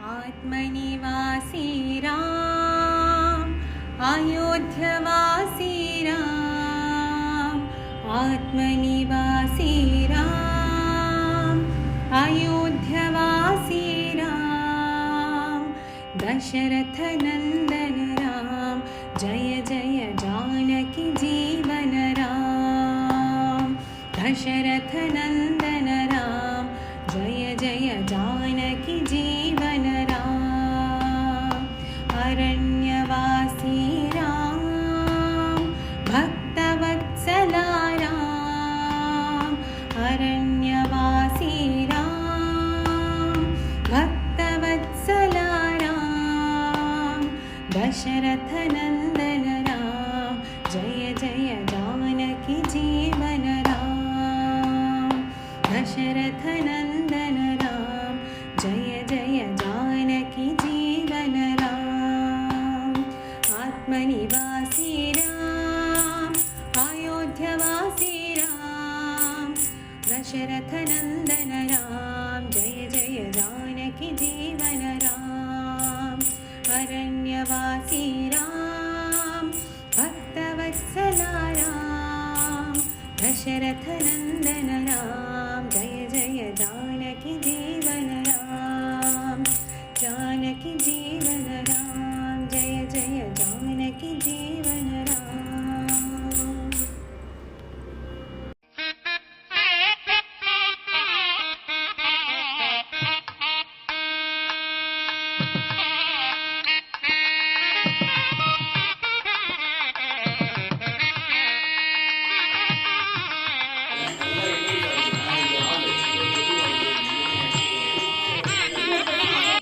आत्मनिवासी Ram, अयोध्यवासी Ram, आत्मनिवासी Ram, अयोध्यवासी Ram, Dasharath Nandan Ram, Jai Jai Janaki Jeevan Ram, Dasharath Nandan Ram, Jai Jai Janaki Jeevan Ram, अरण्यवासी Ram, भक्तवत्सला Ram, अरण्यवासी Ram, भक्तवत्सला Ram, Dasharath Nandan Ram, Jai Jai Janaki Jeevan Ram, Dasharath Nandan Ram, Jai Jai Janaki Jeevan Ram, आत्मनिवासी Ram, अयोध्यवासी Ram, Dasharath Nandan Ram, Jai Jai Janaki Jeevan Ram, अरण्यवासी Ram, भक्तवत्सला Ram, Dasharath Nandan Ram,